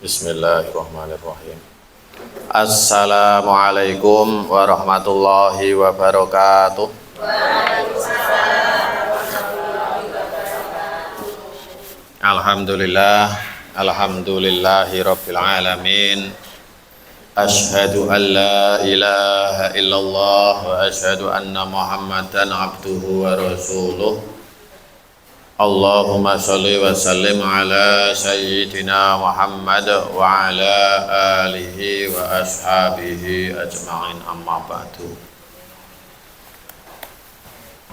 Bismillahirrahmanirrahim. Assalamualaikum warahmatullahi wabarakatuh. Alhamdulillah, alhamdulillahi rabbil alamin. Asyhadu an la ilaha illallah wa asyhadu anna Muhammadan abduhu wa rasuluh. Allahumma sholli wa sallim ala sayyidina Muhammad wa ala alihi wa ashabihi ajma'in, amma ba'du.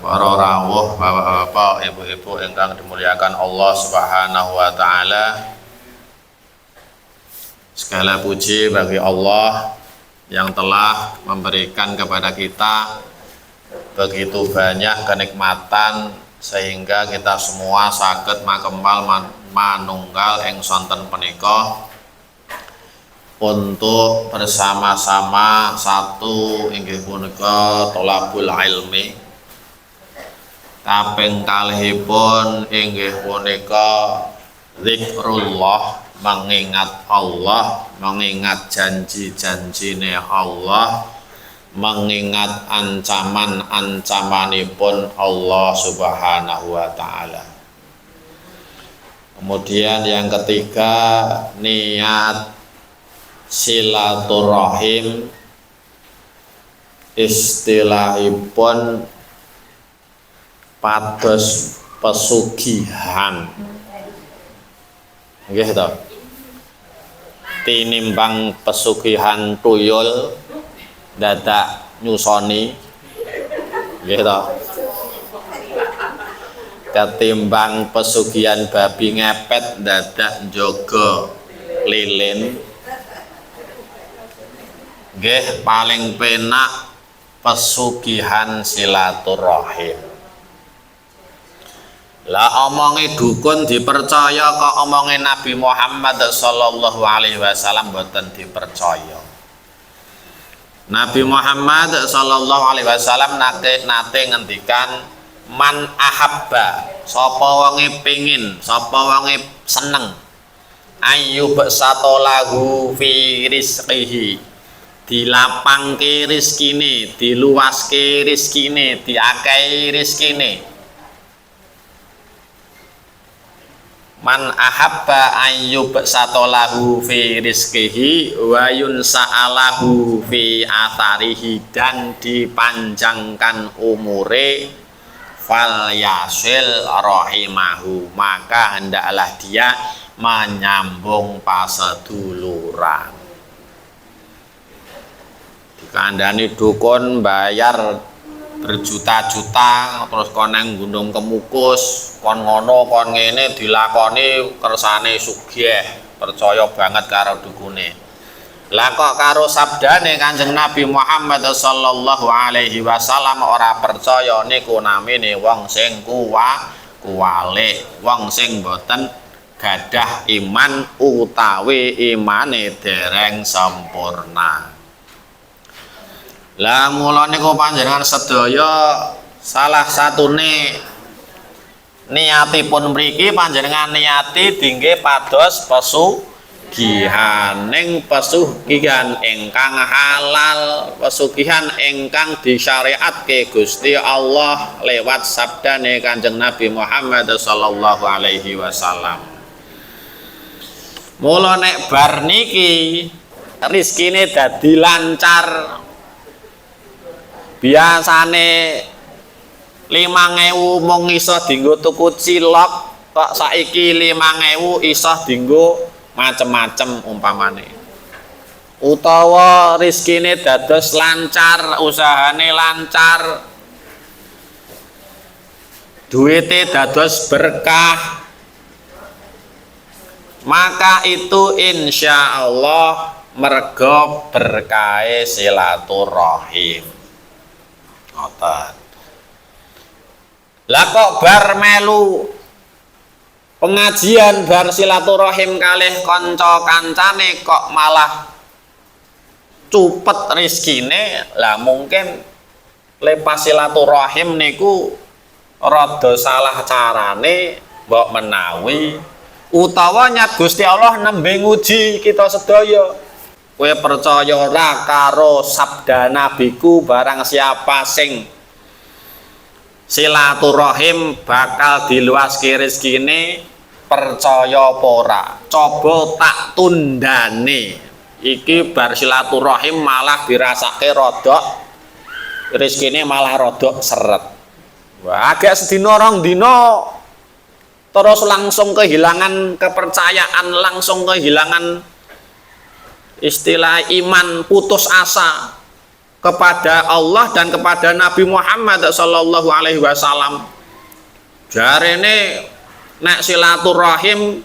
Para rawuh, bapak-bapak, ibu-ibu ingkang dimuliakan Allah Subhanahu wa taala. Segala puji bagi Allah yang telah memberikan kepada kita begitu banyak kenikmatan sehingga kita semua saged makembal manunggal ing sonten punika untuk bersama-sama satu inggih punika thalabul ilmi. Kaping kalihipun inggih punika zikrullah, mengingat Allah, mengingat janji-janjine Allah, mengingat ancaman-ancamanipun Allah Subhanahu wa taala. Kemudian yang ketiga, niat silaturahim, istilahipun pados pesugihan. Nggih to. Tinimbang pesugihan tuyul dadak nyusoni, nggih to. Ketimbang pesugihan babi ngepet dadak njaga lilin, nggih paling penak pesugihan silaturahim. Lah omongi dukun dipercaya kok omongi Nabi Muhammad sallallahu alaihi wasallam mboten dipercaya. Nabi Muhammad sallallahu alaihi wasallam nate ngendikan, man ahabba, sapa wonge pengin, sapa wonge seneng, ayyub satolahu fi rizqihi, dilapangke rezekine, diluaske rezekine, diakai rezekine. Man ahabba ayyub satolahu fi rizqihi wa yunsa'alahu fi atharihi, dan dipanjangkan umure, fal yasil rahimahu, maka hendaklah dia menyambung paseduluran. Dikandani dukun bayar berjuta-juta terus kon nang gunung kemukus, kon ngono kon ngene dilakoni kersane sugih, percaya banget karo dukune. Lah kok karo sabdane Kanjeng Nabi Muhammad sallallahu alaihi wasallam ora percaya, niku namine wong sing kuwalik, wong sing boten gadah iman utawi imane dereng sempurna. Lah mula niku panjenengan sedaya salah satune niatipun mriki panjenengan niati dingge pados pesugihan, ning pesugihan ingkang halal, pesugihan ingkang disyariatke Gusti Allah lewat sabdane Kanjeng Nabi Muhammad sallallahu alaihi wasallam. Mula nek bar niki rezekine dadi lancar. Biasane 5.000 mung iso dienggo tuku cilok, kok saiki 5.000 iso dienggo macem-macem umpamane. Utawa rezekine dados lancar, usahane lancar, duwite dados berkah, maka itu insya Allah mergo berkahe silaturahim. Ngoten. Lah kok bar melu pengajian bar silaturahim kalih kanca kancane kok malah cupet rezekine, lah mungkin lepas silaturahim niku rada salah carane mbok menawi utawa nyat Gusti Allah nembe nguji kita sedaya. Kowe percaya ora karo sabda nabiku, barang siapa sing silaturahim bakal diluaske rezekine, percaya apa ora? Coba tak tundane. Iki bar silaturahim malah dirasake rodok rezekine malah rodok seret. Wah, agak sedina rong dina terus langsung kehilangan kepercayaan, langsung kehilangan istilah iman, putus asa kepada Allah dan kepada Nabi Muhammad sallallahu alaihi wasallam. Jarene nek silaturahim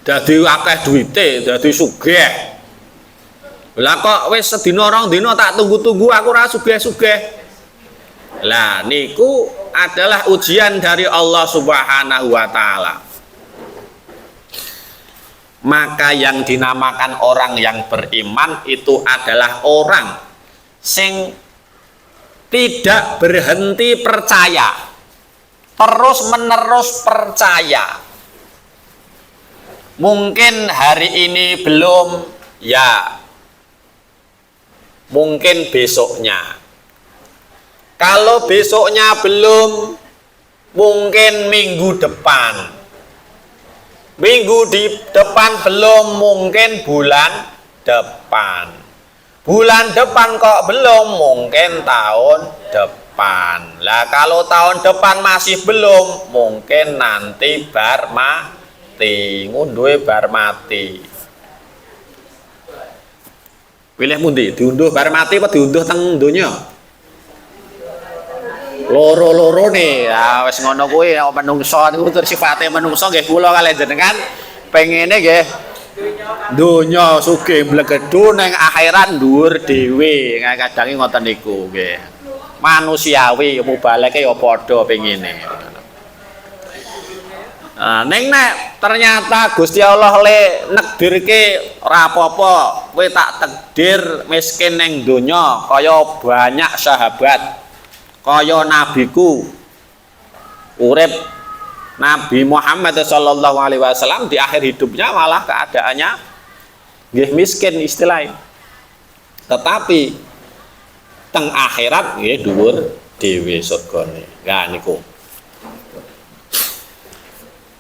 dadi akeh duwite, dadi sugih. Lah kok wis sedina rong dina tak tunggu-tunggu aku ora sugih-sugih. Lah niku adalah ujian dari Allah Subhanahu wa taala. Maka yang dinamakan orang yang beriman itu adalah orang sing tidak berhenti percaya, terus menerus percaya. Mungkin hari ini belum, ya mungkin besoknya. Kalau besoknya belum, mungkin minggu depan. Minggu di depan belum, mungkin bulan depan. Bulan depan kok belum, mungkin tahun depan. Lah kalau tahun depan masih belum, mungkin nanti bar mati. Ngunduhe bar mati. Pilih pundi? Diunduh bar mati apa diunduh teng donya? Loro-loro nih, ya wis ngono kuwi menungso niku sifate menungso nggih kula kalih jenengan pengene nggih donya sugih mblegedhu ning akhirat dhuwur dhewe, kadange ngoten niku nggih. Manusiawi mubaleke ya padha pengene. Ning nek ternyata Gusti Allah le nekdirke ora apa-apa, kowe tak takdir miskin ning donya kaya banyak sahabat. Kaya nabiku urip Nabi Muhammad sallallahu alaihi wasallam di akhir hidupnya malah keadaannya nggih miskin istilahnya. Tetapi teng akhirat nggih dhuwur dhewe surgane. Nah niku.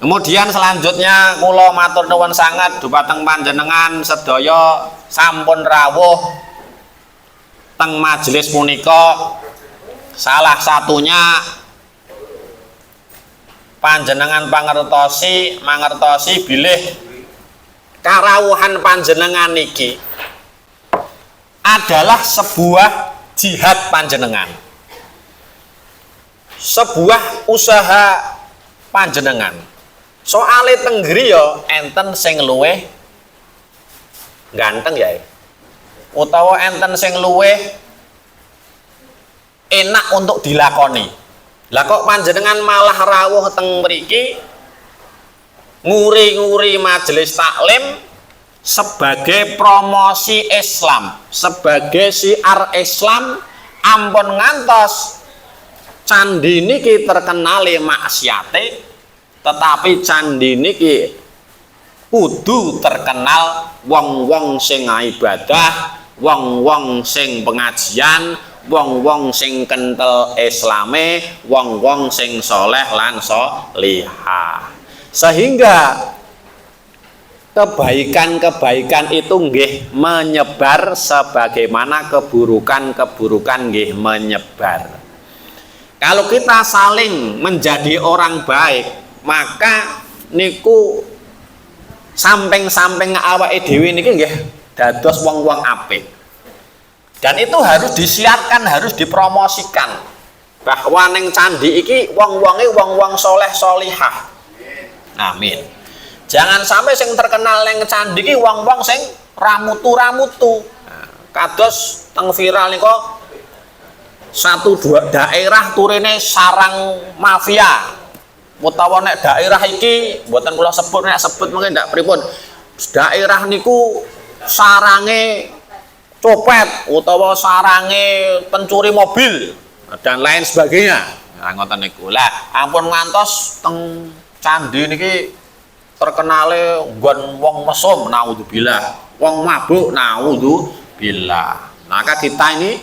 Kemudian selanjutnya kula matur nuwun sangat dhumateng panjenengan sedaya sampun rawuh teng majelis punika. Salah satunya panjenengan mangertosi bilih karawuhan panjenengan niki adalah sebuah jihad panjenengan, sebuah usaha panjenengan. Soale tenggri ya enten sing luweh ganteng ya, utawa enten sing luweh enak untuk dilakoni. Lah kok panjenengan malah rawuh teng mriki nguri-nguri majelis taklim sebagai promosi Islam, sebagai syiar Islam, ampun ngantos candi niki terkenal maksiate, tetapi candi niki kudu terkenal wong-wong sing ibadah, wong-wong sing pengajian, wong-wong sing kental Islame, wong-wong sing soleh lan solihah. Sehingga kebaikan-kebaikan itu nggih menyebar sebagaimana keburukan-keburukan nggih menyebar. Kalau kita saling menjadi orang baik, maka niku samping-samping awake dhewe niki nggih dados wong-wong apik. Dan itu harus disiarkan, harus dipromosikan bahwa neng candi iki wong-wonge wong-wong soleh solihah. Amin. Jangan sampai sing terkenal neng candi iki wong-wong sing ramutu-ramutu. Kados teng viral niko satu dua daerah turine sarang mafia. Utawa nek daerah iki mboten kula sebut, nek sebut mungkin ndak pripun. Daerah niku sarange copet utawa sarange pencuri mobil dan lain sebagainya. Nah ngoten niku. Lah ampun ngantos teng candi niki terkenale nggon wong mesum, naudzubillah, wong mabuk, naudzubillah. Maka kita ini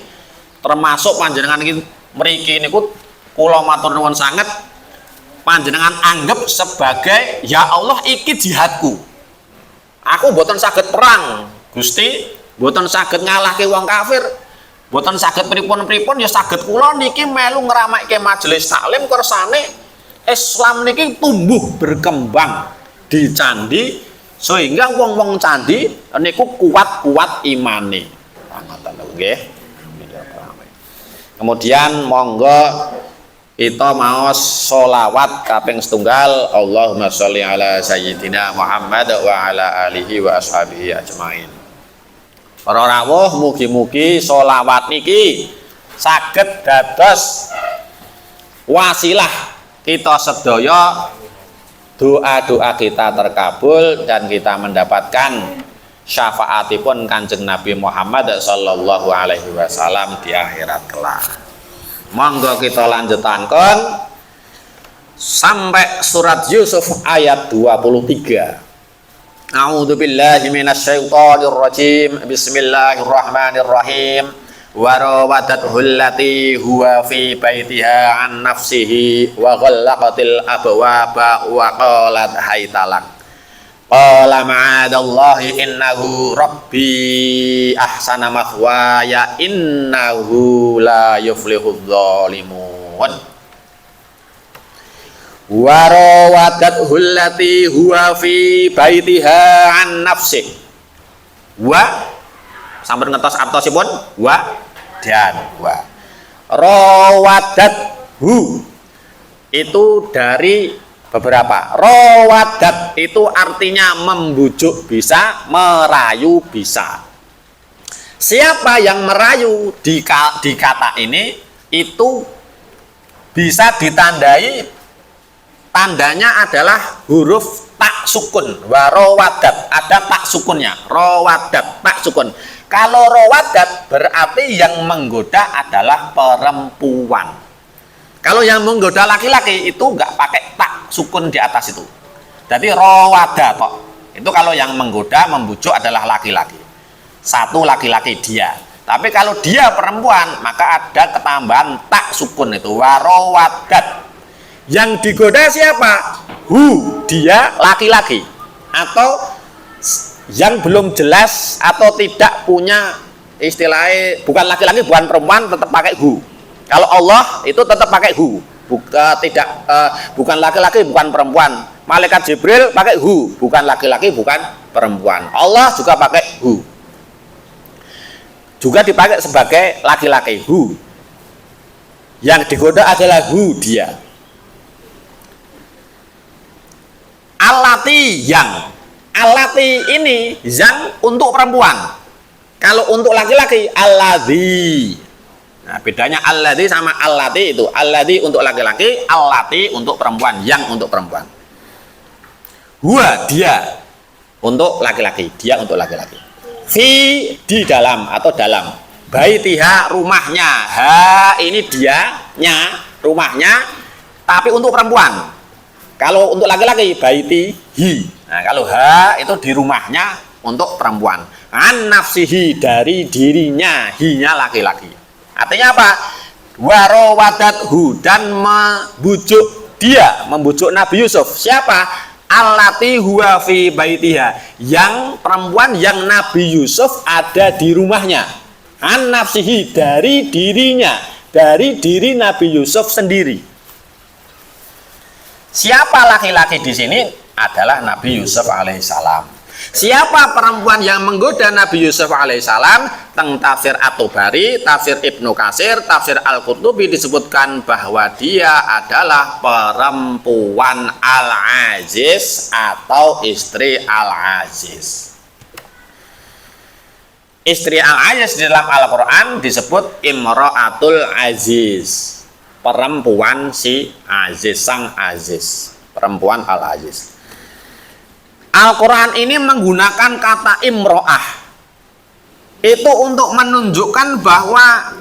termasuk panjenengan iki mriki niku kula matur nuwun sanget panjenengan anggap sebagai ya Allah iki jihadku. Aku mboten saged perang, Gusti, mboten saged ngalahke wong kafir, mboten saged pripun-pripun ya saged kula niki melu ngramakke majelis taklim kersane Islam niki tumbuh berkembang di candi sehingga wong-wong candi niku kuat-kuat imane. Ngoten lho nggih. Kemudian monggo kita maos sholawat kaping setunggal Allahumma sholli ala sayyidina Muhammad wa ala alihi wa ashabihi ajmain. Para rawuh mugi-mugi sholawat niki saged dados wasilah kita sedaya doa-doa kita terkabul dan kita mendapatkan syafaatipun Kanjeng Nabi Muhammad sallallahu alaihi wasallam di akhirat kelak. Monggo kita lanjutaken sampai surat Yusuf ayat 23. A'udzubillahi minasyaitonir rajim. Bismillahirrahmanirrahim. Wa rawadathu allati huwa fi baitiha an nafsihi wa ghallaqatil abwaba wa qalat haytalak. Qala ma'adallahi innahu rabbi ahsana mathwaya innahu la yuflihudz zalimun. Wa rawadathu allati huwa fi baitiha an nafsihi. Wa sampun ngetos artosipun wa dan wa. Rawadathu itu dari beberapa. Rawadat itu artinya membujuk bisa, merayu bisa. Siapa yang merayu di kata ini itu bisa ditandai, tandanya adalah huruf tak sukun. Rawadat ada tak sukunnya. Rawadat tak sukun. Kalau rawadat berarti yang menggoda adalah perempuan. Kalau yang menggoda laki-laki itu nggak pakai tak sukun di atas itu. Jadi rawada kok. Itu kalau yang menggoda, membujuk adalah laki-laki. Satu laki-laki dia. Tapi kalau dia perempuan, maka ada ketambahan tak sukun itu. Warawadat. Yang digoda siapa? Hu, dia laki-laki. Atau yang belum jelas atau tidak punya istilahnya bukan laki-laki, bukan perempuan, tetap pakai hu. Kalau Allah itu tetap pakai hu, bukan laki-laki, bukan perempuan. Malaikat Jibril pakai hu, bukan laki-laki, bukan perempuan. Allah juga pakai hu, juga dipakai sebagai laki-laki hu. Yang digoda adalah hu, dia. Alati yang, alati ini yang untuk perempuan. Kalau untuk laki-laki alladzi. Nah, bedanya alladzi sama allati itu. Alladzi untuk laki-laki, allati untuk perempuan, yang untuk perempuan. Huwa dia untuk laki-laki, dia untuk laki-laki. Fi di dalam atau dalam. Baitiha rumahnya. Ha ini dianya, rumahnya, tapi untuk perempuan. Kalau untuk laki-laki baitihi. Nah, kalau ha itu di rumahnya untuk perempuan. An nafsihi dari dirinya, hinya laki-laki. Artinya apa? Warawadathu dan membujuk dia, membujuk Nabi Yusuf. Siapa? Allati huwa fi baitiha. Yang perempuan yang Nabi Yusuf ada di rumahnya. An nafsihi dari dirinya, dari diri Nabi Yusuf sendiri. Siapa laki-laki di sini? Adalah Nabi Yusuf alaihissalam. Siapa perempuan yang menggoda Nabi Yusuf alaihissalam? Teng tafsir At-Tabari, tafsir Ibnu Katsir, tafsir Al-Qurtubi disebutkan bahwa dia adalah perempuan Al-Aziz atau istri Al-Aziz. Istri Al-Aziz di dalam Al-Quran disebut Imra'atul Aziz, perempuan si Aziz, sang Aziz, perempuan Al-Aziz. Al-Quran ini menggunakan kata imro'ah itu untuk menunjukkan bahwa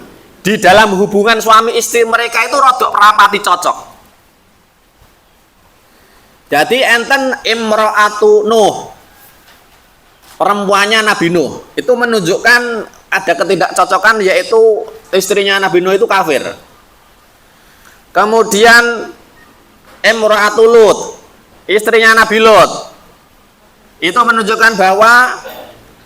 di dalam hubungan suami istri mereka itu rodok rapati cocok. Jadi enten Imra'atu Nuh, perempuannya Nabi Nuh, itu menunjukkan ada ketidakcocokan, yaitu istrinya Nabi Nuh itu kafir. Kemudian Imra'atu Lut, istrinya Nabi Lut, itu menunjukkan bahwa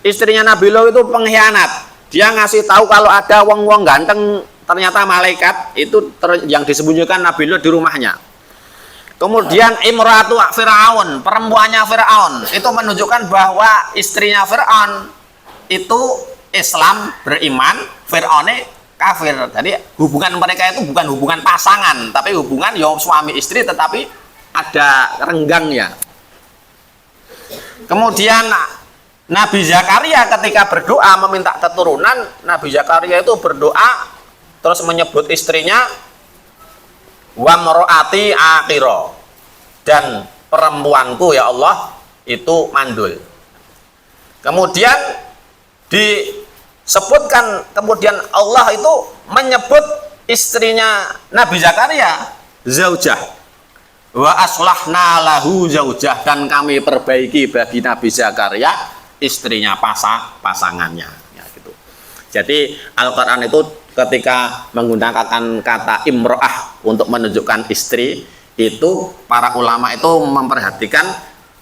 istrinya Nabi Lut itu pengkhianat. Dia ngasih tahu kalau ada wong-wong ganteng, ternyata malaikat itu yang disembunyikan Nabi Lut di rumahnya. Kemudian Imra'atu Fir'aun, perempuannya Fir'aun, itu menunjukkan bahwa istrinya Fir'aun itu Islam, beriman, Fir'aunnya kafir. Jadi hubungan mereka itu bukan hubungan pasangan, tapi hubungan suami istri, tetapi ada renggangnya. Kemudian Nabi Zakaria ketika berdoa meminta keturunan, Nabi Zakaria itu berdoa terus menyebut istrinya wa mar'ati akhira, dan perempuanku ya Allah itu mandul. Kemudian disebutkan, kemudian Allah itu menyebut istrinya Nabi Zakaria zaujah, wa aslahna lahu zaujah, dan kami perbaiki bagi Nabi Zakaria istrinya, pasangannya ya, gitu. Jadi Al-Qur'an itu ketika menggunakan kata imro'ah untuk menunjukkan istri, itu para ulama itu memperhatikan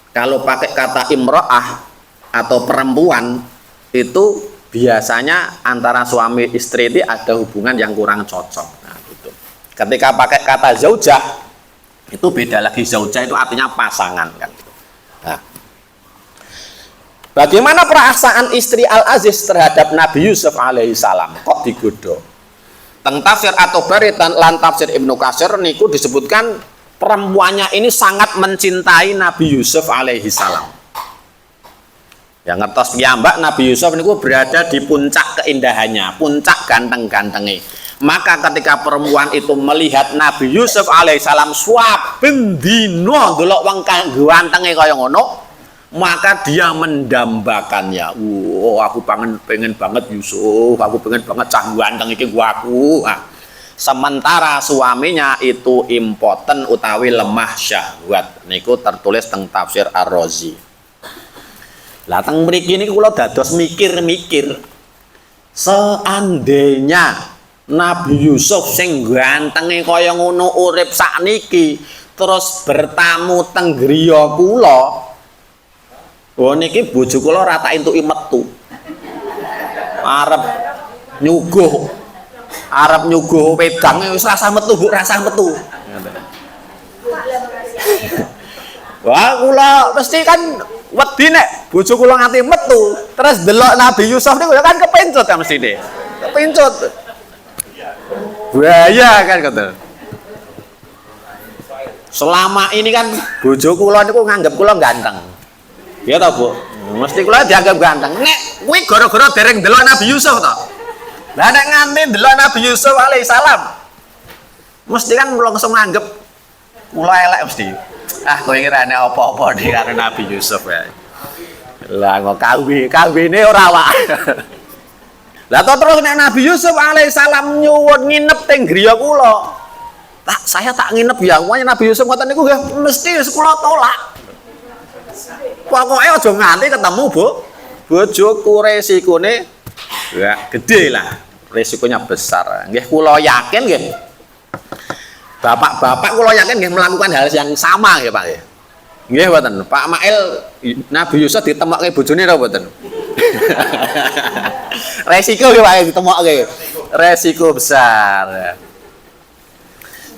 kalau pakai kata imro'ah atau perempuan itu biasanya antara suami istri itu ada hubungan yang kurang cocok. Nah, gitu. Ketika pakai kata zaujah itu beda lagi. Zaujah itu artinya pasangan kan. Nah, bagaimana perasaan istri Al-Aziz terhadap Nabi Yusuf alaihissalam? Kok digoda? Teng tafsir At-Tabari lan tafsir Ibnu Katsir niku disebutkan perempuannya ini sangat mencintai Nabi Yusuf alaihissalam. Yang ngertos piyambak Nabi Yusuf niku berada di puncak keindahannya, puncak ganteng-gantenge. Maka ketika perempuan itu melihat Nabi Yusuf alaihissalam saben dina ndelok wong gantenge kaya ngono, maka dia mendambakannya. Aku pengen banget Yusuf, aku pengen banget cah ganteng iki aku. Nah, sementara suaminya itu impoten utawi lemah syahwat. Niku tertulis teng tafsir Ar-Razi. Lah teng mriki niku kula dados mikir-mikir, seandainya Nabi Yusuf sing gantenge kaya ngono urip sakniki terus bertamu teng griya kula, oh niki bojo kula ora tak entuki metu. Arep nyuguh wedang wis rasah metu, Bu, rasah metu. Wah, kula mesti kan wedi nek bojo kula nganti metu, terus delok Nabi Yusuf niku kan kepencut kan mestine. Kepencut. Bahaya kan kata. Selama ini kan bojo kula niku nganggep kula ganteng. Ya ta, Bu? Mesti kula dianggap ganteng. Nek kuwi gara-gara dereng delok Nabi Yusuf to. Lah nek nganti delok Nabi Yusuf alaihissalam, mesti kan langsung nganggep kula elek mesti. Ah, kowe kira nek apa-apa di karo Nabi Yusuf ya. Lah kok kawine ora wae. Lah terus nek Nabi Yusuf alaihissalam nyuwun nginep teng griya kula. Saya tak nginep ya. Pokoknya Nabi Yusuf ngoten niku nggih mesti kula tolak. Pokoknya aja nganti ketemu, Bu. Bojoku resikone ya gede lah. Resikonya besar. Nggih kula yakin nggih. Bapak-bapak kula yakin nggih melakukan hal yang sama nggih, Pak nggih. Nggih mboten. Pak Mail Nabi Yusuf ditemokke bojone ta mboten? Resiko nggih Pak ditemokke. Resiko besar.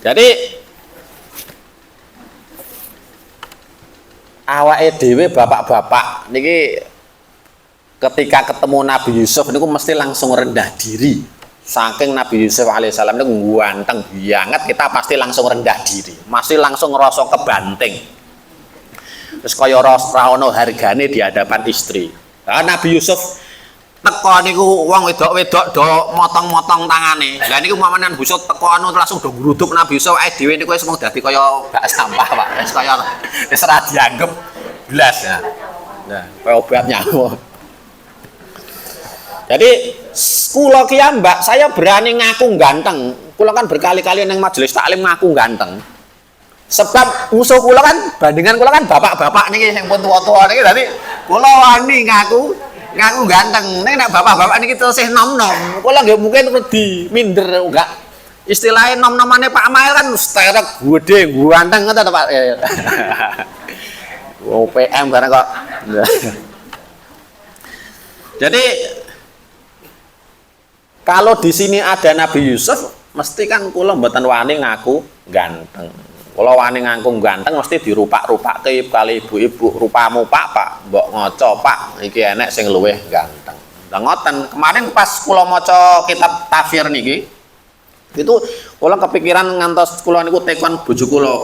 Jadi awake dhewe bapak-bapak niki ketika ketemu Nabi Yusuf niku mesti langsung rendah diri. Saking Nabi Yusuf alaihissalam niku ganteng banget, kita pasti langsung rendah diri, masih langsung ngerasa kebanting. Terus kaya ora ono hargane di hadapan istri. Nah, Nabi Yusuf teko niku wong wedok-wedok do motong-motong tangane. Lah niku mamanan busuk teko anu langsung do ngruduk Nabi Yusuf ae dhewe niku wis mung dadi kaya bak sampah, Pak. Wis kaya wis ora dianggep blas ya. Nah, kaya obat nyamuk. Jadi kula ki Mbak, saya berani ngaku ganteng. Kula kan berkali-kali nang majelis taklim ngaku ganteng. Sebab musuh kula kan bandingan kula kan bapak-bapak niki sing pun tuwa-tuwa niki dadi kula wani ngaku ganteng. Nek bapak-bapak niki tesih nom-nom, kula nggih mungkin wedi minder enggak. Istilahnya nom-nomane Pak Mail kan sterek gede, ganteng ngoten Pak. OPM barang kok. Jadi kalau di sini ada Nabi Yusuf, mesti kan kula mboten wani ngaku ganteng. Kula wani ngaku ganteng mesti dirupak-rupake kali ibu-ibu, rupamu Pak, mbok ngoco Pak, iki enek sing luwih ganteng. Lah ngoten, kemarin pas kula maca kitab tafsir niki, itu kula kepikiran ngantos kula niku tekon bojo kula.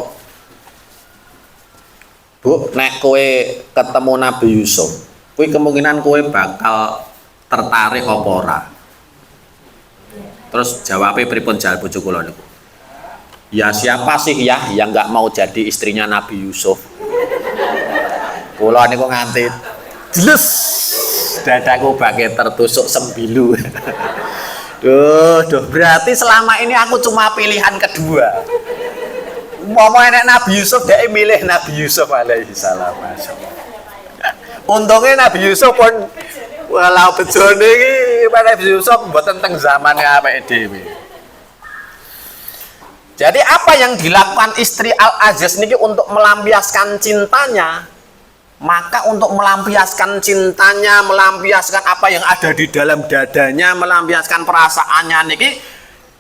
Bu, nek kowe ketemu Nabi Yusuf, kowe kemungkinan kowe bakal tertarik apa ora? Terus jawabnya pripun jawab bojo kula niku? Ya siapa sih ya yang nggak mau jadi istrinya Nabi Yusuf? Kula niku nganti jeles dadaku bagai tertusuk sembilu. Duh, berarti selama ini aku cuma pilihan kedua. Mau enek Nabi Yusuf, dia milih Nabi Yusuf alaihi salam. Untungnya Nabi Yusuf pun walau bejone iki Nabi Yusuf mboten teng zamane awake dhewe. Jadi apa yang dilakukan istri Al-Aziz niki untuk melampiaskan cintanya? Maka untuk melampiaskan cintanya, melampiaskan apa yang ada di dalam dadanya, melampiaskan perasaannya niki,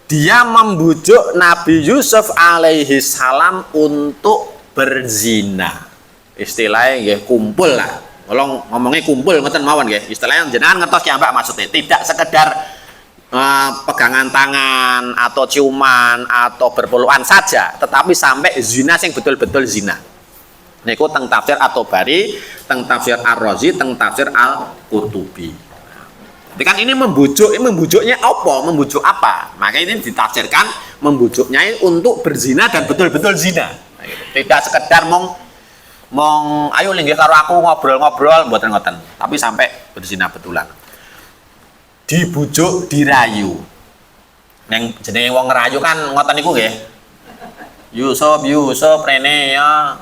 dia membujuk Nabi Yusuf alaihi salam untuk berzina. Istilahnya nggih kumpul lah. Kalau ngomongnya kumpul ngoten mawon nggih. Istilahnya jenengan ngertos ya Mbak maksudnya, tidak sekedar pegangan tangan atau ciuman atau berpelukan saja, tetapi sampai zina yang betul-betul zina. Niku teng tafsir At-Tabari, teng tafsir Ar-Razi, teng tafsir Al-Qurtubi. Jadi kan ini membujuknya apa? Membujuk apa? Maka ini ditafsirkan membujuknya untuk berzina dan betul-betul zina. Tidak sekedar mong ayo linggih karo aku ngobrol-ngobrol mboten ngoten, tapi sampai berzina betulan. Dibujuk, dirayu. Neng jenenge wong ngerayu kan ngoten niku nggih. Yusuf rene ya.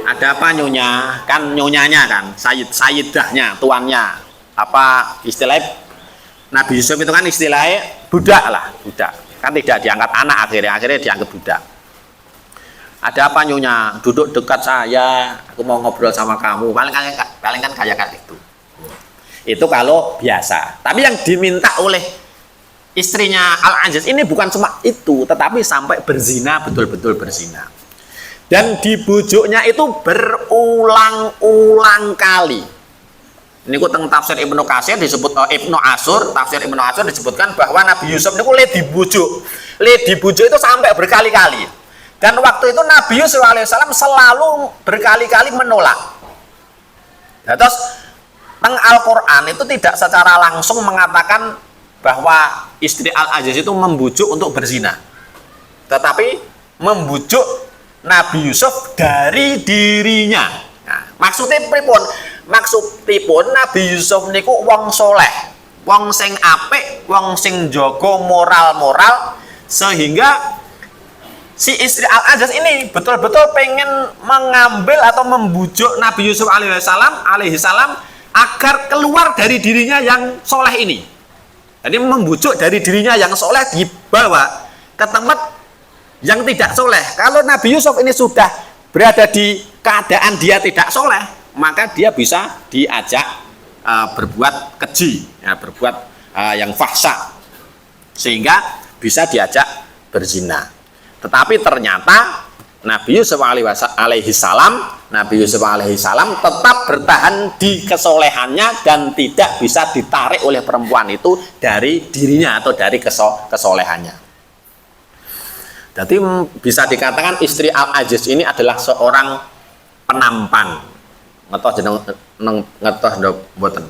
Ada apa nyonya? Kan nyonyanya kan, sayidahnya, tuannya. Apa istilahnya Nabi Yusuf itu kan istilahnya budak lah, budak. Kan tidak diangkat anak akhirnya dianggap budak. Ada apa nyonya? Duduk dekat saya, aku mau ngobrol sama kamu. Paling kan kayak itu. Itu kalau biasa. Tapi yang diminta oleh istrinya Al-Aziz ini bukan cuma itu, tetapi sampai berzina, betul-betul berzina. Dan dibujuknya itu berulang-ulang kali. Ini teng tafsir Ibnu Katsir disebut Ibnu Asyur, tafsir Ibnu Asyur disebutkan bahwa Nabi Yusuf niku le dibujuk itu sampai berkali-kali. Dan waktu itu Nabi Yusuf alaihissalam selalu berkali-kali menolak. Nah, terus teng Al-Quran itu tidak secara langsung mengatakan bahwa istri Al-Aziz itu membujuk untuk berzina, tetapi membujuk Nabi Yusuf dari dirinya. Nah, maksudnya pripun? Maksudipun Nabi Yusuf niku wong soleh, wong sing apik, wong sing jaga moral sehingga si istri Al-Aziz ini betul-betul pengen mengambil atau membujuk Nabi Yusuf alaihi salam agar keluar dari dirinya yang soleh ini. Jadi membujuk dari dirinya yang soleh dibawa ke tempat yang tidak soleh. Kalau Nabi Yusuf ini sudah berada di keadaan dia tidak soleh, maka dia bisa diajak berbuat keji, ya, berbuat yang fahsya, sehingga bisa diajak berzina. Tetapi ternyata Nabi Yusuf alaihi salam tetap bertahan di kesolehannya dan tidak bisa ditarik oleh perempuan itu dari dirinya atau dari kesolehannya. Jadi bisa dikatakan istri Al-Aziz ini adalah seorang penampan.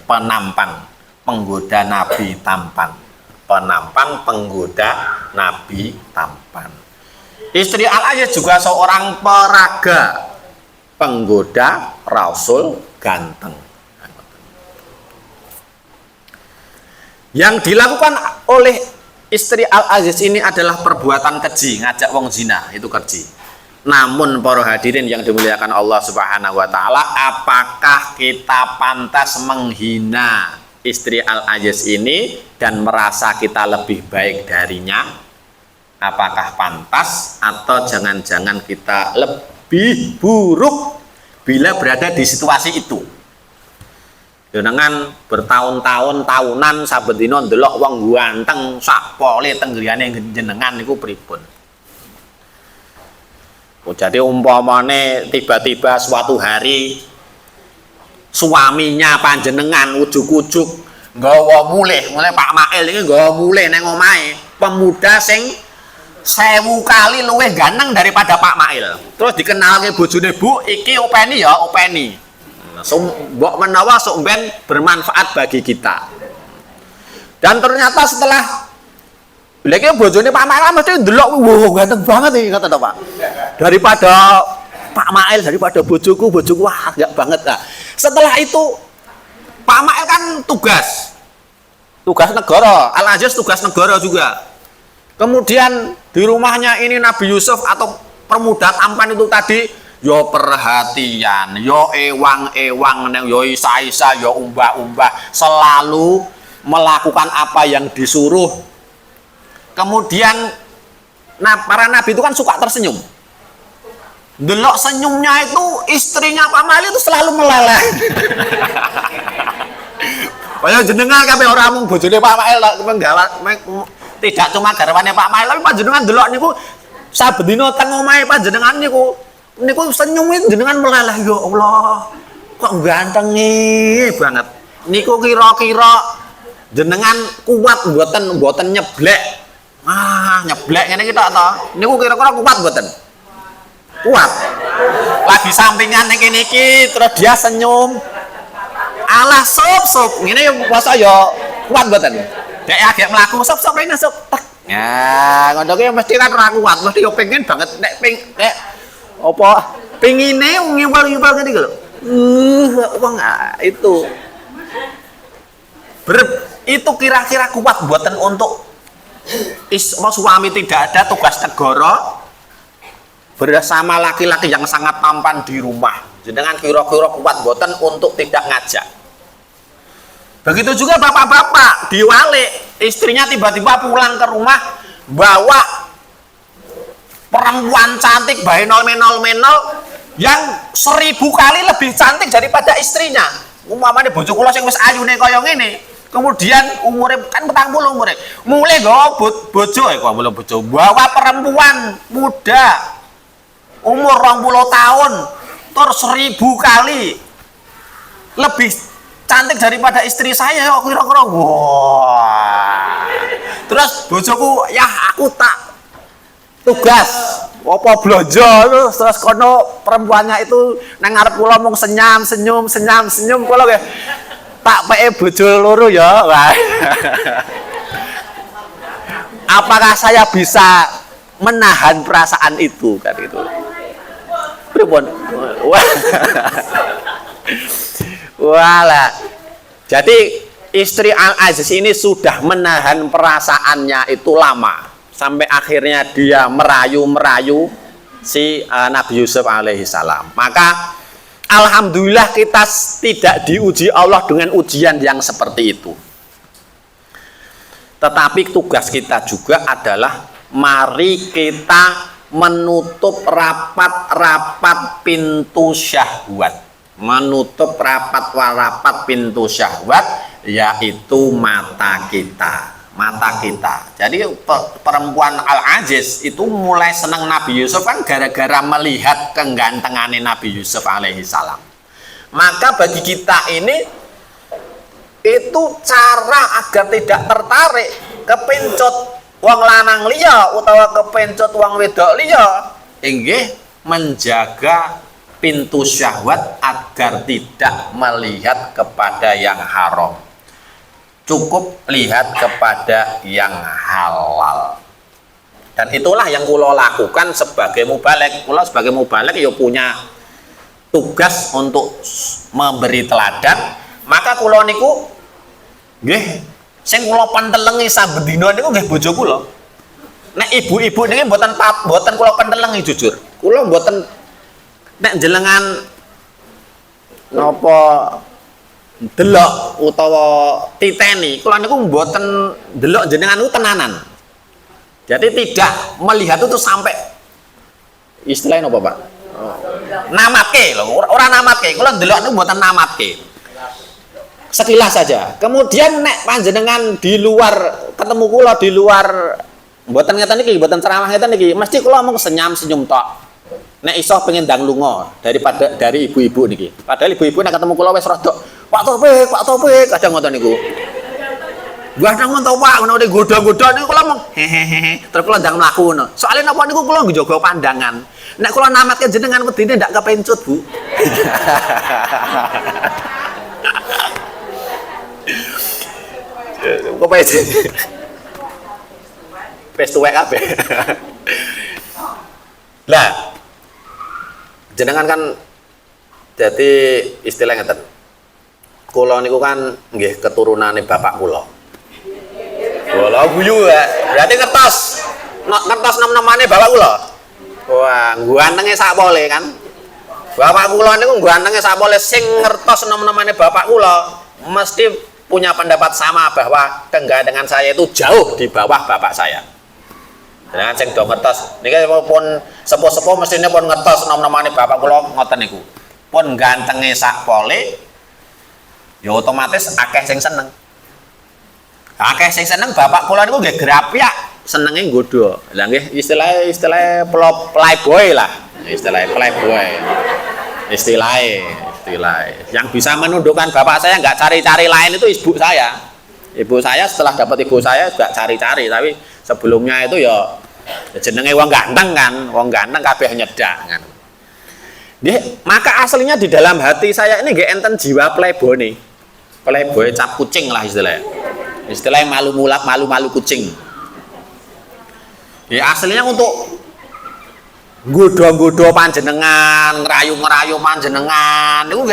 Penampan, penggoda Nabi tampan. Penampan, penggoda Nabi tampan. Istri Al-Aziz juga seorang peraga, penggoda Rasul ganteng. Yang dilakukan oleh istri Al-Aziz ini adalah perbuatan keji, ngajak wong zina, itu keji. Namun para hadirin yang dimuliakan Allah Subhanahu wa taala, apakah kita pantas menghina istri Al-Aziz ini dan merasa kita lebih baik darinya? Apakah pantas atau jangan-jangan kita lebih buruk bila berada di situasi itu? Dengan bertahun-tahun tahunan saben dina ndelok wong ganteng sak pole teng griyane jenengan niku pripun? Jadi umpamane tiba-tiba suatu hari suaminya panjenengan ujuk-ujuk nggawa mulih Pak Mail iki nggawa mulih nang omahe pemuda sing 1000 kali luwih ganteng daripada Pak Mail. Terus dikenalke bojone, "Bu, iki openi ya, openi." Mbok menawa sok ben bermanfaat bagi kita. Dan ternyata setelah lagi bojone Pak Mail mesti ndelok, "Wah, ganteng banget iki," kata Pak. Daripada Pak Mail, daripada bojoku wah, enggak banget. Nah, setelah itu Pak Mail kan tugas negara, Al-Aziz tugas negara juga. Kemudian di rumahnya ini Nabi Yusuf atau pemuda tampan itu tadi, yo perhatian, yo ewang-ewang, yo isa-isa, yo umbah-umbah, selalu melakukan apa yang disuruh. Kemudian para nabi itu kan suka tersenyum. Delok senyumnya itu istrinya Pak Mail itu selalu meleleh. Kaya jenengan kabeh ora mung bojone Pak Mail tidak cuma garwane Pak Mail, tapi panjenengan delok niku saben dina teng omahe panjenengan niku senyum jenengan meleleh. Ya Allah, kok ganteng banget. Niku kira-kira jenengan kuat mboten nyeblek. Nyeblek ngene iki tok to. Niku kira-kira kuat mboten? Kuat. Lagi sampingan ning kene iki terus dia senyum. Alah sop ngene masa ya kuat mboten? Dek agek mlaku sop rene sop. Ya, ngono ki mesti kan ora kuat, mesti yo pengen banget nek apa pengine ngiwal-ngiwal ngene iki lho. Wong itu. Itu kira-kira kuat mboten untuk suami tidak ada tugas negara bersama laki-laki yang sangat tampan di rumah. Jenengan kira-kira kuat mboten untuk tidak ngajak. Begitu juga bapak-bapak diwalik, istrinya tiba-tiba pulang ke rumah bawa perempuan cantik bae menol yang 1000 kali lebih cantik daripada istrinya. Umpamane bojo kula sing wis ayune kaya ngene, kemudian umure kan 40 umure. Mulai nggawa bojo bojo bawa perempuan muda umur 20 tahun terus 1000 kali lebih cantik daripada istri saya, kok kira-kira wah. Terus bojoku, ya aku tak tugas apa blonjo terus kono perempuannya itu nang ngarep kula mung senyum kula nggih tak peke bojo loro ya. Wah. Apakah saya bisa menahan perasaan itu kan itu? Pripun? Walah. Jadi istri Al-Aziz ini sudah menahan perasaannya itu lama sampai akhirnya dia merayu si Nabi Yusuf alaihi salam. Maka alhamdulillah kita tidak diuji Allah dengan ujian yang seperti itu. Tetapi tugas kita juga adalah mari kita menutup rapat-rapat pintu syahwat. Menutup rapat pintu syahwat, yaitu mata kita. Jadi perempuan Al-Aziz itu mulai senang Nabi Yusuf kan gara-gara melihat kegantengannya Nabi Yusuf alaihi salam. Maka bagi kita ini itu cara agar tidak tertarik kepencut wong lanang liya utawa kepencut wong wedok liya, inggih menjaga pintu syahwat agar tidak melihat kepada yang haram. Cukup lihat kepada yang halal. Dan itulah yang kula lakukan sebagai mubaligh. Kula sebagai mubaligh ya punya tugas untuk memberi teladan. Maka kula niku nggih sing kula pentelengi saben dina niku nggih bojo kula. Nek ibu-ibu niki mboten kula pentelengi jujur. Kula mboten nek jenengan napa delok utawa titeni, kula niku mboten delok jenengan niku tenanan. Jadi tidak melihat itu sampai istilahnya apa Pak? Namatke lho, ora namatke. Kula ndelok niku mboten namatke. Sekilas saja. Kemudian nek panjenengan di luar ketemu kula di luar mboten ngeten iki, mboten ceramah ngeten iki, mesti kula mung senyum-senyum tok. Nek iso pengen ndang lunga daripada dari ibu-ibu niki. Padahal ibu-ibu nek ketemu kula wis rada Pak Topik, kadang ngoten niku. Gua nang ngono Pak, ngono digoda-goda niku kula mung hehehe. Terus kula ndang mlaku ngono. Soale napa niku kula njaga pandangan. Nek kula namatke jenengan wedine ndak kepencut, Bu. Kok pede. Wis tuwek kabeh. Lah, jenengan kan jadi istilah ngeten. Kula niku kan nggih keturunane bapak kula. Kula guyu ya. Berarti ngertos. Ngertos nom-nomane bapak kula. Wah, gantenge sakpole kan. Bapak kula niku gantenge sakpole sing ngertos nom-nomane bapak kula mesti punya pendapat sama bahwa kegantengan saya itu jauh di bawah bapak saya. Jangan sing do ngertos. Niki pun sepuh-sepuh mestine pun ngertos nom-nomane bapak kula ngoten niku. Pun gantenge sakpole ya otomatis akeh sing seneng. Akeh sing seneng bapak kula niku nggih grapyak, senenge nggodha. Lah nggih istilah playboy lah. Istilah playboy. Istilah. Yang bisa menundukkan bapak saya nggak cari-cari lain itu ibu saya. Ibu saya setelah dapat ibu saya juga cari-cari, tapi sebelumnya itu ya jenenge wong ganteng kan, wong ganteng kabeh nyedak kan. Nggih, maka aslinya di dalam hati saya ini nggih enten jiwa playboy nih. Playboy cap kucing lah istilahnya. Istilahnya malu kucing. Ya aslinya untuk nggodha-nggodha panjenengan, ngerayu-ngerayu panjenengan niku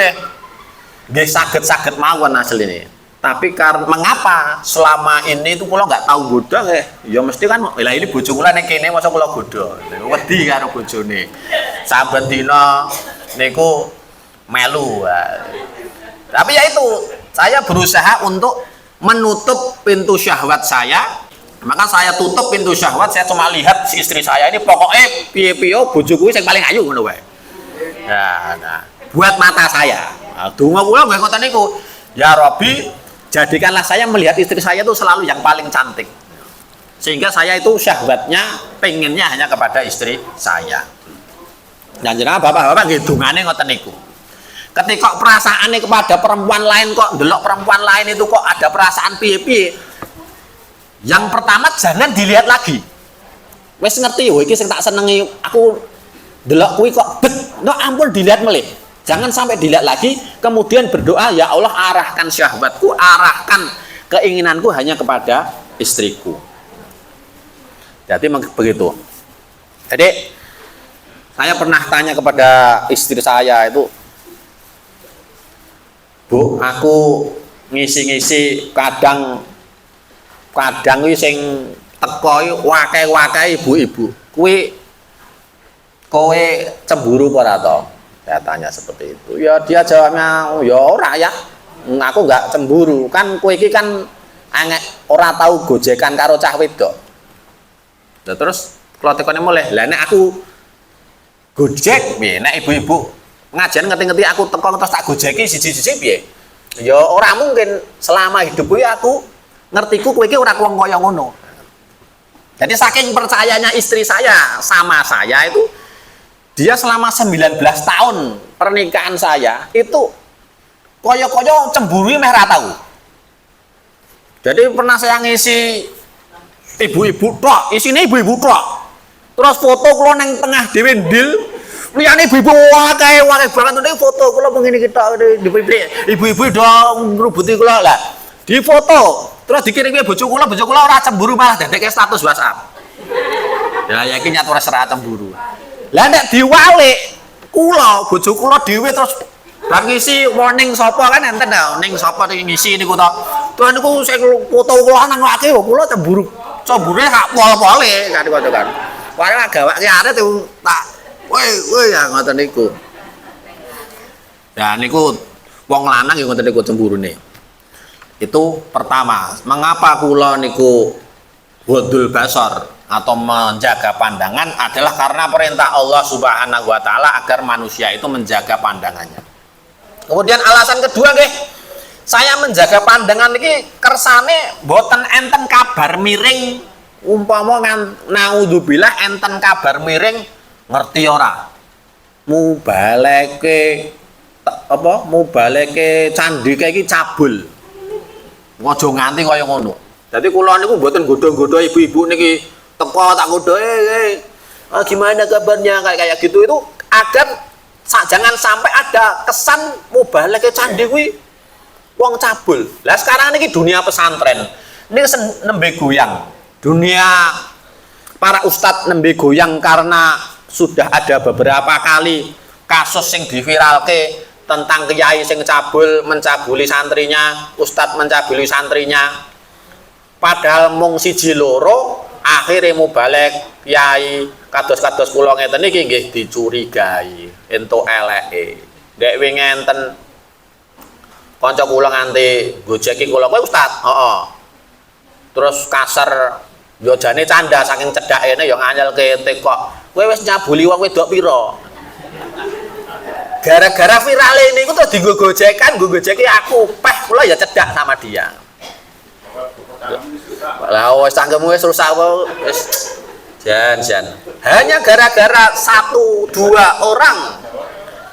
nggih saged mawon asline. Tapi karena mengapa selama ini itu kula nggak tahu godha nggih. Ya mesti kan lah ini bojo kula ning kene masa kula godha. Wedi karo bojone. Saben dina niku melu. Tapi ya itu, saya berusaha untuk menutup pintu syahwat saya. Maka saya tutup pintu syahwat, saya cuma lihat si istri saya ini pokoknya piye-piye bojoku sing paling ayu ngono wae. Nah, buat mata saya. Donga kula nggih ngoten niku. Ya Robbi, jadikanlah saya melihat istri saya itu selalu yang paling cantik. Sehingga saya itu syahwatnya pengennya hanya kepada istri saya. Dan jenengan bapak-bapak nggih dongane ngoten niku. Ketika perasaannya kepada perempuan lain kok delok perempuan lain itu kok ada perasaan piye-piye. Yang pertama jangan dilihat lagi. Wes ngerti yo iki sing tak senengi aku delok kuwi kok bet. No ampun dilihat melih. Jangan sampai dilihat lagi kemudian berdoa ya Allah arahkan syahwatku, arahkan keinginanku hanya kepada istriku. Jadi begitu. Jadi saya pernah tanya kepada istri saya itu, Bu, aku ngisi-ngisi kadang kuwi sing teko wakai ibu-ibu. Kuwi kowe cemburu apa ora to? Saya tanya seperti itu. Ya dia jawabnya, ya ora ya. Aku enggak cemburu. Kan kowe iki kan ora tahu gojekan karo cah wedok. Nah, terus kalau tekone mulai, lah nek aku gojek piye? Nek ibu-ibu ngajian ngerti-ngerti aku teko terus tak gojeki siji-siji piye? Ya ora mungkin selama hidupku ya aku ngertiku kowe iki ora wong kaya ngono. Jadi saking percayanya istri saya sama saya itu, dia selama 19 tahun pernikahan saya itu kaya-kaya cemburu meh ra tau. Jadi pernah saya ngisi ibu-ibu tok, isine ibu-ibu tok. Terus foto kula nang tengah dhewe ndil, liyane ibu-ibu wae banget nek foto kula mengene kita ibu-ibu do ngrubuti kula lah. Di foto terus dikirimi bojo kula ora cemburu malah dadeke status WhatsApp. Ya yakin nyat ora serah cemburu. Lah nek diwalik kula bojo kula dhewe terus bar ngisi warning sapa kan enten ning sapa ngisi niku to. Tuh niku sing foto kula nang awake kula cemburu. Cembure gak pol-pole kan. Padahal gawake arek tak Woi ya ngoten niku. Ya niku wong lanang ya ngoten niku cemburune. Itu pertama, mengapa kula niku ghadul basar atau menjaga pandangan adalah karena perintah Allah Subhanahu wa taala agar manusia itu menjaga pandangannya. Kemudian alasan kedua nggih, saya menjaga pandangan iki kersane boten enten kabar miring, umpama naudzubillah enten kabar miring ngerti ora? Mubaleke candi kayak iki cabul. Aja nganti kaya ngono. Dadi kula niku mboten godho-godho ibu-ibu niki teko tak godho gimana kabarnya kayak gitu itu agar jangan sampai ada kesan mubaleke candi kuwi wong cabul. Lah sekarang niki dunia pesantren ini nembe goyang. Dunia para ustadz nembe goyang karena sudah ada beberapa kali kasus yang diviralke tentang kiai sing cabul mencabuli santrinya, ustadz mencabuli santrinya. Padahal mung siji loro akhire mubalek kiai kados-kados kula ngeten iki nggih dicurigai entuk eleke. Dek wingi enten kanca kula nganti gojeki kula, "Kowe ustadz?" Heeh. Terus kasar yo jane canda saking cedhakene yo nganyelke kok. "Kowe wis nyabuli wong wedok pira?" Gara-gara viral ini itu terus digojeki aku kula ya cedak sama dia. Lah wis cangkemmu wis rusak wis jan. Hanya gara-gara 1-2 orang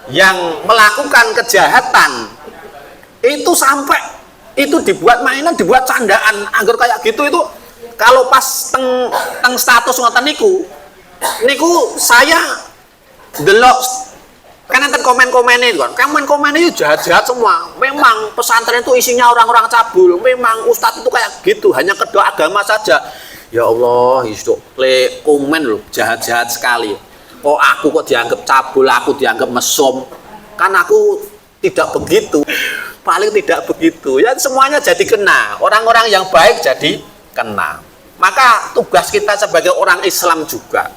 yang melakukan kejahatan itu sampai itu dibuat mainan, dibuat candaan agar kayak gitu itu kalau pas teng status ngoten niku saya delok kan enten komen-komen itu kan, komen-komen itu jahat-jahat semua. Memang pesantren itu isinya orang-orang cabul, memang ustadz itu kayak gitu, hanya kedua agama saja. Ya Allah, itu komen loh, jahat-jahat sekali. Oh aku kok dianggap cabul, aku dianggap mesum, kan aku tidak begitu, paling tidak begitu. Ya semuanya jadi kena, orang-orang yang baik jadi kena. Maka tugas kita sebagai orang Islam juga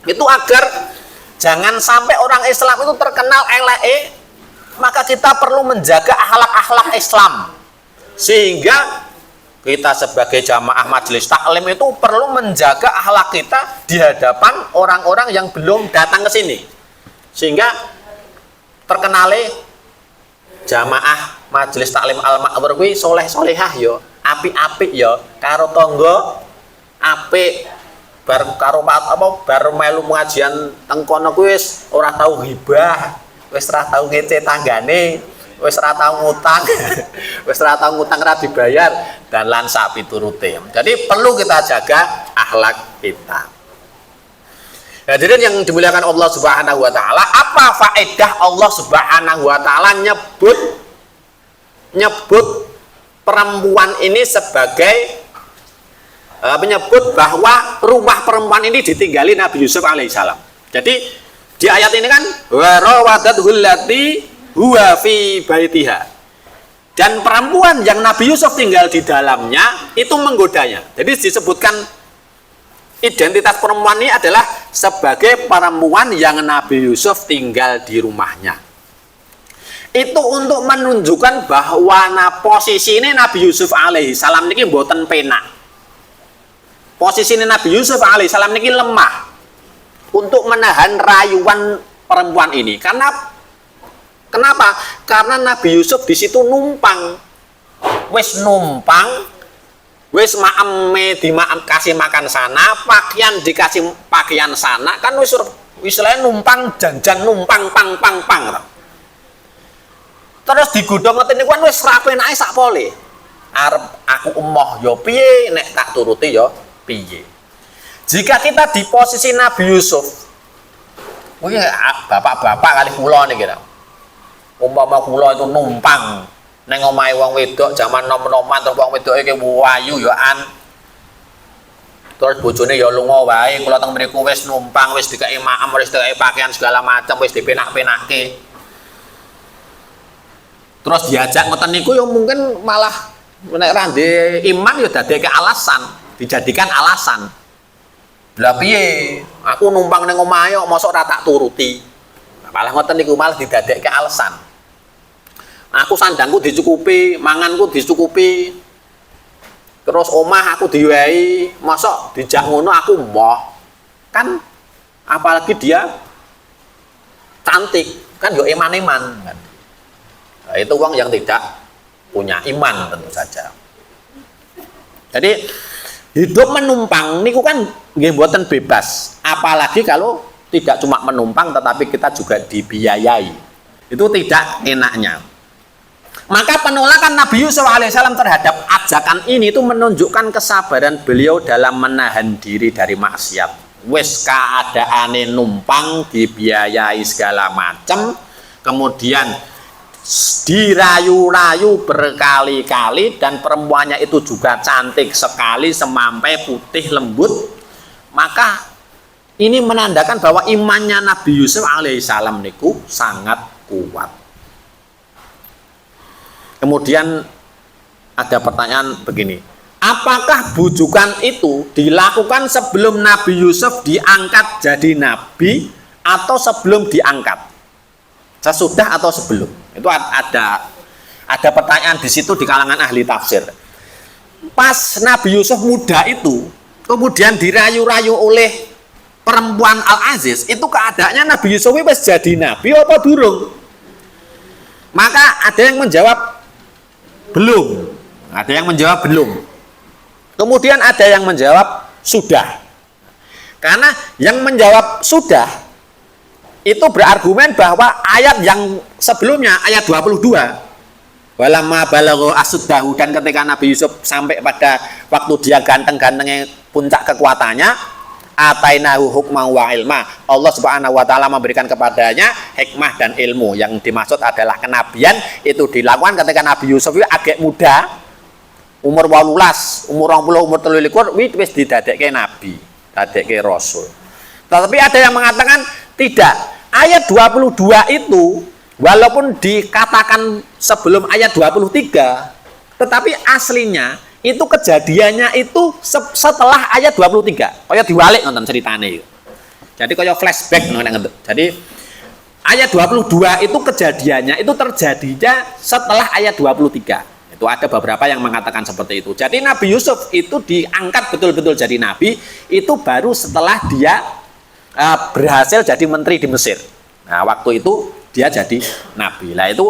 itu agar jangan sampai orang Islam itu terkenal eleke, maka kita perlu menjaga akhlak-akhlak Islam. Sehingga kita sebagai jamaah majelis taklim itu perlu menjaga akhlak kita di hadapan orang-orang yang belum datang ke sini. Sehingga terkenale jamaah majelis taklim al-ma'mur kuwi soleh-solehah yo, apik-apik yo, karo tangga apik. Bar karo bar melu pengajian teng kono kuwi wis ora tau ghibah, wis ora tau ngece tanggane, wis ora tau ngutang, wis ora tau ngutang ora dibayar dan lan sapiturute. Jadi perlu kita jaga akhlak kita. Hadirin yang dimuliakan Allah Subhanahu wa taala, apa faedah Allah Subhanahu wa taala nyebut perempuan ini sebagai menyebut bahwa rumah perempuan ini ditinggali Nabi Yusuf alaihissalam. Jadi di ayat ini kan warawadatuhul lati huwa fi baitiha. Dan perempuan yang Nabi Yusuf tinggal di dalamnya itu menggodanya. Jadi disebutkan identitas perempuan ini adalah sebagai perempuan yang Nabi Yusuf tinggal di rumahnya. Itu untuk menunjukkan bahwa posisi ini Nabi Yusuf alaihissalam ini mboten penak. Posisi Nabi Yusuf alaihissalam ini lemah untuk menahan rayuan perempuan ini. Kenapa? Karena Nabi Yusuf di situ numpang, wis kasih makan sana, pakaian dikasih pakaian sana, kan wis istilahnya numpang janjan numpang pang. Terus digodhong ngoten niku kan wis rapenake sak pole. Arep aku emoh yo piye nek tak turuti yo piye. Jika kita di posisi Nabi Yusuf, bapak-bapak kali kula niki kira. Umpama kula itu numpang neng omahe wong wedok zaman nom-noman terus wong wedoke iki wayu ya an. Terus bojone ya lunga wae, kula teng mriku wis numpang, wis dikeki maem, wis dikeki pakaian segala macam, wis dipenak-penake. Terus diajak ngoten niku ya mungkin malah nek ra iman ya dadeke alasan, dijadikan alasan. Lah piye? Aku numpang ning omahe kok mosok ora tak turuti. Malah ngoten niku malah didadekke alasan. Aku sandangku dicukupi, manganku dicukupi. Terus omah aku diwehi, mosok dijak ngono aku moh. Kan apalagi dia cantik, kan yo eman-eman kan. Nah, itu wong yang tidak punya iman tentu saja. Jadi hidup menumpang niku kan nggih mboten bebas, apalagi kalau tidak cuma menumpang tetapi kita juga dibiayai. Itu tidak enaknya. Maka penolakan Nabi Yusuf alaihissalam terhadap ajakan ini itu menunjukkan kesabaran beliau dalam menahan diri dari maksiat. Wes keadaane numpang dibiayai segala macam, kemudian dirayu-rayu berkali-kali dan perempuannya itu juga cantik sekali, semampai, putih, lembut. Maka ini menandakan bahwa imannya Nabi Yusuf alaihissalam niku sangat kuat. Kemudian ada pertanyaan begini, apakah bujukan itu dilakukan sebelum Nabi Yusuf diangkat jadi nabi atau sebelum diangkat? Sesudah atau sebelum? Itu ada pertanyaan di situ di kalangan ahli tafsir. Pas Nabi Yusuf muda itu, kemudian dirayu-rayu oleh perempuan Al-Aziz, itu keadaannya Nabi Yusuf itu jadi nabi apa durung? Maka ada yang menjawab belum. Ada yang menjawab belum. Kemudian ada yang menjawab sudah. Karena yang menjawab sudah itu berargumen bahwa ayat yang sebelumnya, ayat 22, walamma balagha asuddahu, dan ketika Nabi Yusuf sampai pada waktu dia ganteng-gantengnya puncak kekuatannya, atainahu hukma wa ilma, Allah subhanahu wa ta'ala memberikan kepadanya hikmah dan ilmu. Yang dimaksud adalah kenabian itu dilakukan ketika Nabi Yusuf itu agak muda, umur 18, umur 20, umur 23, wis didadekke nabi, dadekke rasul. Tetapi ada yang mengatakan tidak, ayat 22 itu walaupun dikatakan sebelum ayat 23, tetapi aslinya itu kejadiannya itu setelah ayat 23. Kaya diwalik nonton ceritane. Jadi kaya flashback nonton. Jadi ayat 22 itu kejadiannya itu terjadinya setelah ayat 23. Itu ada beberapa yang mengatakan seperti itu. Jadi Nabi Yusuf itu diangkat betul-betul jadi nabi itu baru setelah dia berhasil jadi menteri di Mesir. Nah, waktu itu dia jadi nabi. Nah, itu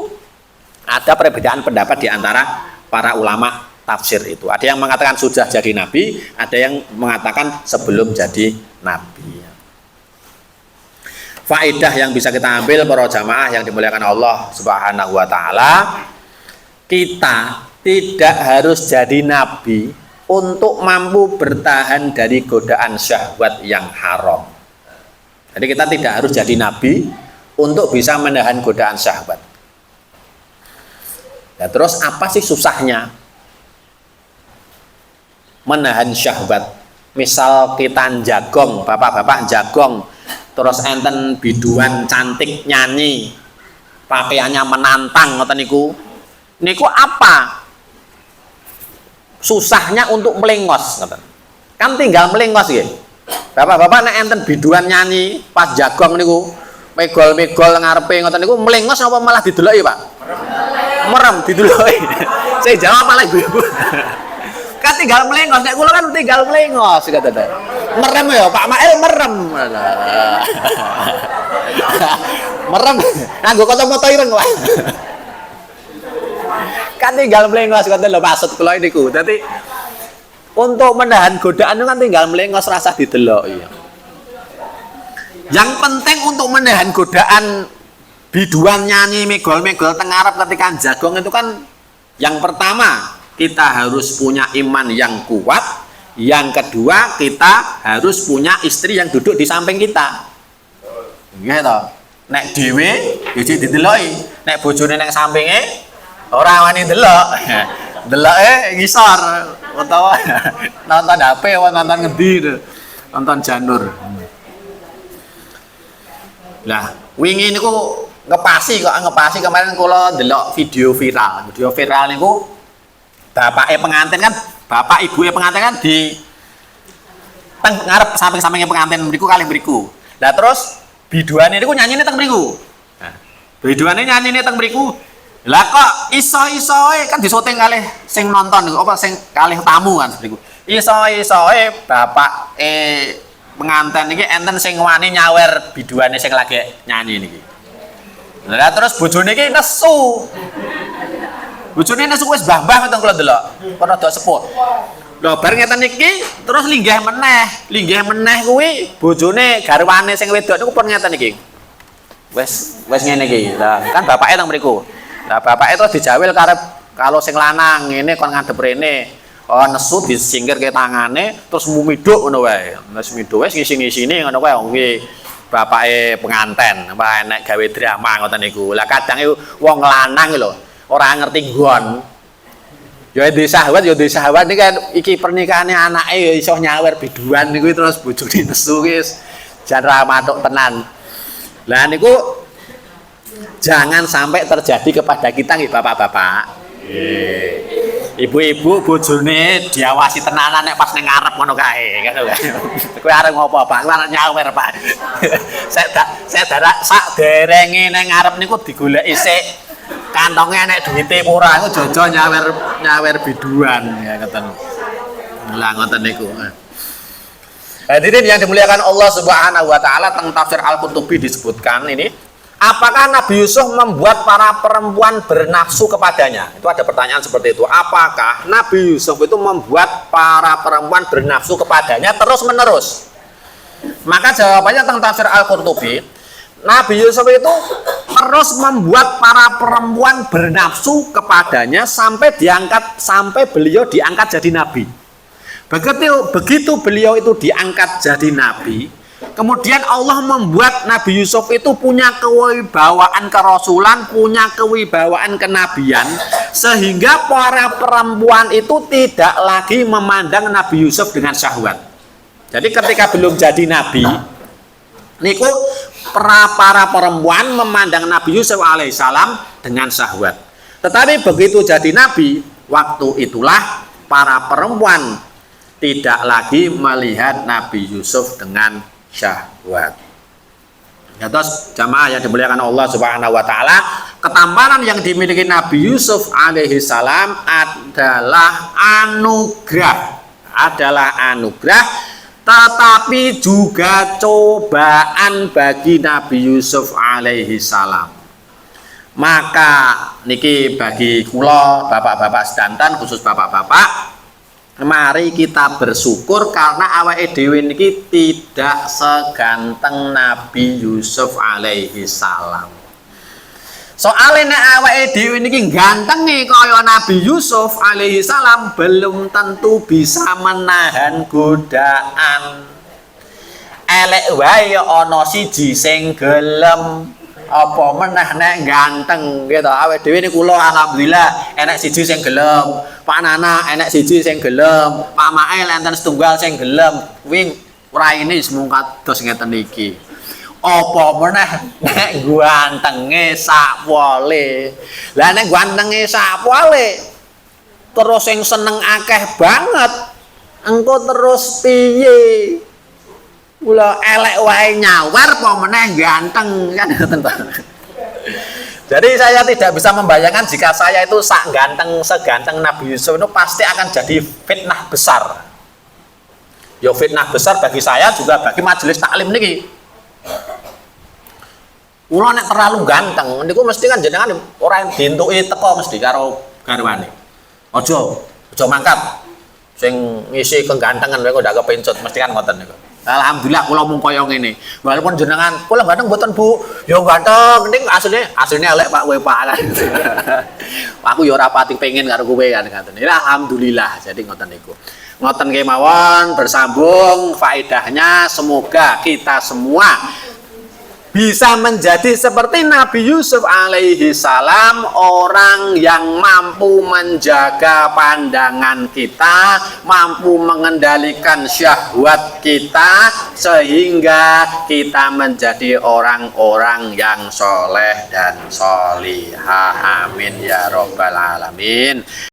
ada perbedaan pendapat di antara para ulama tafsir itu. Ada yang mengatakan sudah jadi nabi, ada yang mengatakan sebelum jadi nabi. Faedah yang bisa kita ambil para jamaah yang dimuliakan Allah Subhanahu wa taala, kita tidak harus jadi nabi untuk mampu bertahan dari godaan syahwat yang haram. Jadi kita tidak harus jadi nabi untuk bisa menahan godaan syahwat. Ya, terus apa sih susahnya menahan syahwat? Misal kita jagong, bapak-bapak jagong, terus enten biduan cantik nyanyi, pakaiannya menantang, ngoten niku. Niku apa susahnya untuk melengos, ngoten? Kan tinggal melengos ya. Bapak-bapak nek enten biduan nyanyi pas jagong niku, megol-megol ngarepe ngoten niku melengos apa malah dideloki, Pak? Merem dideloki. Saya jawab malah ibu-ibu. Kan tinggal melengos, nek kula kan tinggal melengos katanya. Merem ya Pak Mail, merem. Merem. Nganggo kacamata ireng, Pak. Kan tinggal melengos katanya lho maksud kula niku. Dadi untuk menahan godaan itu kan tinggal melengos rasa didelok iya. Yang penting untuk menahan godaan biduan nyanyi megol-megol teng ngarep ketika jagong itu kan yang pertama kita harus punya iman yang kuat, yang kedua kita harus punya istri yang duduk di samping kita. Gitu. Nek dhewe ya dideloki, nek bojone nang sampinge ora wani delok. Deloke ngisor utawa nonton HP utawa nonton ngendi, nonton janur. Lah, wingi niku ngepasi kemarin kula ndelok video viral. Video viral niku bapake pengantin kan, bapak ibuke pengantin kan teng ngarep samping-sampinge pengantin mriku kalih mriku. Lah terus biduane niku nyanyine teng mriku. Nah, biduane nyanyine teng mriku. Lah kok iso-isoe kan disoting kalih sing nonton apa sing kalih tamu kan mriku. Iso-isoe bapak pengantin iki enten sing wani nyawer biduane sing lagi nyanyi niki. Lah terus bojone iki nesu. Bojone nesu wis mbah-mbah ngoten kula delok. Padha do sepuh. Lho bar ngeten iki terus linggih meneh kuwi bojone garwane sing wedok niku pun ngeten iki. Wis ngene iki. Lah kan bapake teng mriku. Lah bapake terus dijawil karep kalau sing lanang ngene kon ngadep rene. Oh nesu disingkirke tangane terus mumiduk ngono wae. Wis miduk wis ngisi-ngisine ngono wae kuwi bapake penganten. Apa enek gawe drama ngoten niku. Lah kadang wong lanang lho ora ngerti nggon. Ya di sahabat iki kan iki pernikahannya anake ya iso nyawer biduan niku terus bojone nesu ki jan ra matuk tenan. Lah niku jangan sampai terjadi kepada kita nggih bapak-bapak. Ibu-ibu bojone diawasi tenanan nek pas ning ngarep ngono kae ngono kae. Kowe arep ngopo Pak? Kowe arep nyawer Pak. Saya darak sak derenge ning ngarep niku digoleki sik kantonge enek duwite apa ora iku jojo nyawer biduan ya ngoten. Lah ngoten niku. Hadirin yang dimuliakan Allah Subhanahu wa taala, teng tafsir Al-Qurtubi disebutkan ini, apakah Nabi Yusuf membuat para perempuan bernafsu kepadanya? Itu ada pertanyaan seperti itu. Apakah Nabi Yusuf itu membuat para perempuan bernafsu kepadanya terus-menerus? Maka jawabannya teng tafsir Al-Qurtubi, Nabi Yusuf itu terus membuat para perempuan bernafsu kepadanya sampai beliau diangkat jadi nabi. Begitu beliau itu diangkat jadi nabi, kemudian Allah membuat Nabi Yusuf itu punya kewibawaan kerasulan, punya kewibawaan kenabian, sehingga para perempuan itu tidak lagi memandang Nabi Yusuf dengan syahwat. Jadi ketika belum jadi nabi, niku para perempuan memandang Nabi Yusuf alaihissalam dengan syahwat. Tetapi begitu jadi nabi, waktu itulah para perempuan tidak lagi melihat Nabi Yusuf dengan syahwat. Ya, terus jamaah yang dimuliakan Allah Subhanahu wa taala, ketampanan yang dimiliki Nabi Yusuf alaihissalam adalah anugerah, tetapi juga cobaan bagi Nabi Yusuf alaihissalam. Maka niki bagi kula bapak-bapak sedanten, khusus bapak-bapak, mari kita bersyukur karena awake dhewe niki tidak seganteng Nabi Yusuf alaihi salam. Soale nek awake dhewe niki gantenge kaya Nabi Yusuf alaihi salam, belum tentu bisa menahan godaan. Elek wae ana siji sing gelem, apa meneh nek ganteng gitu. Awake dhewe niku kula alhamdulillah enek siji sing gelem, Pak Nana enek siji sing gelem, Pak Mael enten setunggal sing gelem. Kuwi raine mung kados ngeten iki. Apa meneh nek gantenge sakwole. Lah nek gantenge sakwole terus sing seneng akeh banget, engko terus piye? Kula elek wae nyawar apa meneh ganteng kan ngoten Pak. Jadi saya tidak bisa membayangkan jika saya itu seganteng Nabi Yusuf itu pasti akan jadi fitnah besar. Ya fitnah besar bagi saya juga bagi majelis taklim niki. Kula nek terlalu ganteng niku mesti kan jenengan ora dientuki teko mesti karo garwane. Aja mangkat. Sing ngisi kegantengan wae kok ndak kepencut mesti kan ngoten niku. Alhamdulillah kula mung kaya ngene. Walaupun jenengan kula ganteng mboten Bu. Ya ganteng, ning asline elek Pak kowe Pak. Aku ya ora pati pengen karo kowe kan ngoten. Alhamdulillah. Jadi ngoten niku. Ngoten kemawon bersambung faedahnya, semoga kita semua bisa menjadi seperti Nabi Yusuf alaihi salam, orang yang mampu menjaga pandangan kita, mampu mengendalikan syahwat kita, sehingga kita menjadi orang-orang yang soleh dan solihah. Amin ya robbal alamin.